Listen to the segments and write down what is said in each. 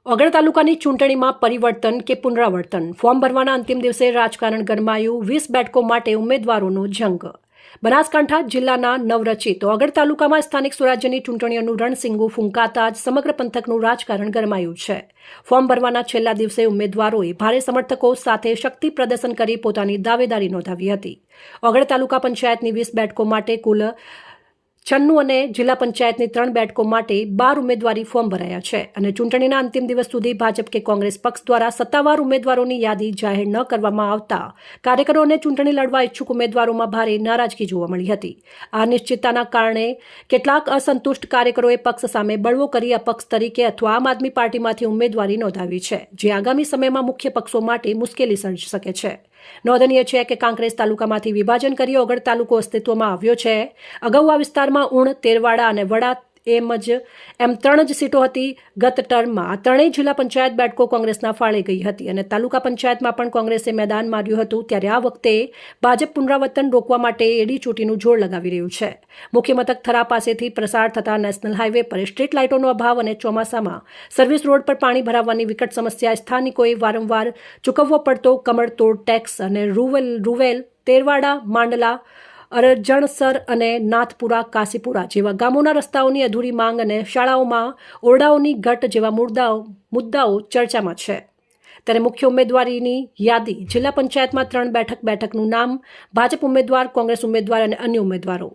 ઓગળ તાલુકાની ચૂંટણીમાં પરિવર્તન કે પુનરાવર્તન? ફોર્મ ભરવાના અંતિમ દિવસે રાજકારણ ગરમાયું. 20 બેઠકો માટે ઉમેદવારોનો જંગ. બનાસકાંઠા જિલ્લાના નવરચિત ઓગળ તાલુકામાં સ્થાનિક સ્વરાજ્યની ચૂંટણીઓનું રણસિંગું ફૂંકાતા જ સમગ્ર પંથકનું રાજકારણ ગરમાયું છે. ફોર્મ ભરવાના છેલ્લા દિવસે ઉમેદવારોએ ભારે સમર્થકો સાથે શક્તિ પ્રદર્શન કરી પોતાની દાવેદારી નોંધાવી હતી. ઓગળ તાલુકા પંચાયતની 20 બેઠકો માટે કુલ 96 અને જિલ્લા પંચાયતની 3 બેઠકો માટે 12 ઉમેદવારી ફોર્મ ભરાયા છે અને ચૂંટણીના અંતિમ દિવસ સુધી ભાજપ કે કોંગ્રેસ પક્ષ દ્વારા સત્તાવાર ઉમેદવારોની યાદી જાહેર ન કરવામાં આવતા કાર્યકરો અને ચૂંટણી લડવા ઇચ્છુક ઉમેદવારોમાં ભારે નારાજગી જોવા મળી હતી. આ અનિશ્ચિતતાના કારણે કેટલાક અસંતુષ્ટ કાર્યકરોએ પક્ષ સામે બળવો કરી અપક્ષ તરીકે અથવા આમ આદમી પાર્ટીમાંથી ઉમેદવારી નોંધાવી છે, જે આગામી સમયમાં મુખ્ય પક્ષો માટે મુશ્કેલી સર્જી શકે છે. નોંધનીય છે કે કાંકરેજ તાલુકામાંથી વિભાજન કરી ઓગળ તાલુકો અસ્તિત્વમાં આવ્યો છે. અગાઉ આ વિસ્તારમાં ઉણ, તેરવાડા અને વડા એમ 3 જ સીટો હતી. ગત ટર્મમાં આ ત્રણેય જિલ્લા પંચાયત બેઠકો કોંગ્રેસના ફાળે ગઈ હતી અને તાલુકા પંચાયતમાં પણ કોંગ્રેસે મેદાન માર્યું હતું. ત્યારે આ વખતે ભાજપ પુનરાવર્તન રોકવા માટે એડી ચોટીનું જોર લગાવી રહ્યું છે. મુખ્ય મથક થરા પાસેથી પ્રસાર થતા નેશનલ હાઈવે પર સ્ટ્રીટ લાઇટોનો અભાવ અને ચોમાસામાં સર્વિસ રોડ પર પાણી ભરાવાની વિકટ સમસ્યા, સ્થાનિકોએ વારંવાર ચૂકવવો પડતો કમરતોડ ટેક્સ અને રૂવેલ, તેરવાડા, માંડલા, અરજણસર અને નાથપુરા, કાશીપુરા જેવા ગામોના રસ્તાઓની અધૂરી માંગ અને શાળાઓમાં ઓરડાઓની ઘટ જેવા મુદ્દાઓ ચર્ચામાં છે. ત્યારે મુખ્ય ઉમેદવારીની યાદી જિલ્લા પંચાયતમાં 3 બેઠકનું નામ, ભાજપ ઉમેદવાર, કોંગ્રેસ ઉમેદવાર અને અન્ય ઉમેદવારો: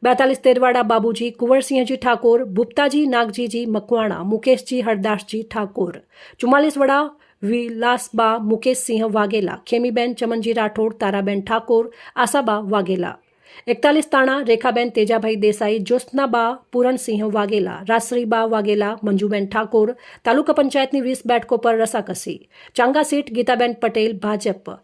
42 તેરવાડા બાબુજી કુંવરસિંહજી ઠાકોર, ભૂપતાજી નાગજીજી મકવાણા, મુકેશજી હરદાસજી ઠાકોર, 44 વડા વિલાસબા મુકેશસિંહ વાઘેલા, ખેમીબેન ચમનજી રાઠોડ, તારાબેન ઠાકોર, આશાબા વાઘેલા, 41 તાણા રેખાબેન તેજાભાઈ દેસાઈ, જ્યોત્સનાબા પૂરણસિંહ વાઘેલા, રાસરીબા વાઘેલા, મંજુબેન ઠાકોર. તાલુકા પંચાયતની 20 બેઠકો પર રસાકસી. ચાંગા સીટ ગીતાબેન પટેલ ભાજપ,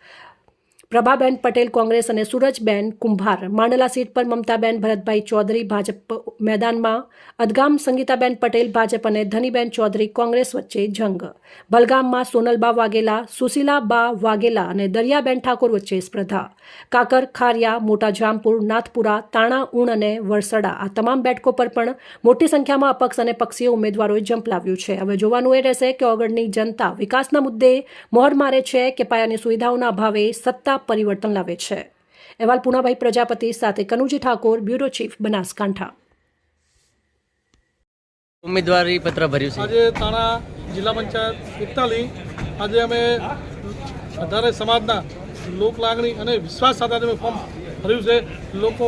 પ્રભાબેન પટેલ કોંગ્રેસ અને સુરજબેન કુંભાર. માંડલા સીટ પર મમતાબેન ભરતભાઈ ચૌધરી ભાજપ મેદાનમાં. અદગામ સંગીતાબેન પટેલ ભાજપ અને ધનીબેન ચૌધરી કોંગ્રેસ વચ્ચે જંગ. બલગામમાં સોનલબા વાઘેલા, સુશીલાબા વાઘેલા અને દરિયાબેન ઠાકોર વચ્ચે સ્પર્ધા. કાકર, ખારિયા, મોટા જામપુર, નાથપુરા, તાણા, ઉણ અને વરસડા આ તમામ બેઠકો પર પણ મોટી સંખ્યામાં અપક્ષ અને પક્ષીય ઉમેદવારોએ ઝંપલાવ્યું છે. હવે જોવાનું એ રહેશે કે ઓગળની જનતા વિકાસના મુદ્દે મોહર મારે છે કે પાયાની સુવિધાઓના અભાવે સત્તા પરિવર્તન લાવે છે. અહેવાલ પુનાભાઈ પ્રજાપતિ સાથે કનુજી ઠાકોર, બ્યુરો ચીફ, બનાસકાંઠા. ઉમેદવારી પત્ર ભર્યું છે. આજે તાણા જિલ્લા પંચાયત 41 આજે અમે વધારે સમાજના લોક લાગણી અને વિશ્વાસ સાથે અમે ફોર્મ ભર્યું છે. લોકો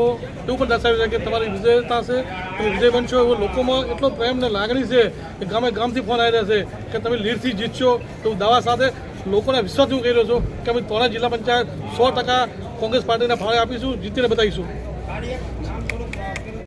એવું પણ દર્શાવ્યું છે કે તમારી વિજયતા છે, તમે વિજય બનશો, એવો લોકોમાં એટલો પ્રેમ ને લાગણી છે કે ગામે ગામથી ફોન આવી રહ્યા છે કે તમે લીડથી જીતશો તો દાવા સાથે લોકોને વિશ્વાસ એવું કહી રહ્યો છો કે અમે તાણા જિલ્લા પંચાયત 100% કોંગ્રેસ પાર્ટીના ફાળે આપીશું, જીતીને બતાવીશું.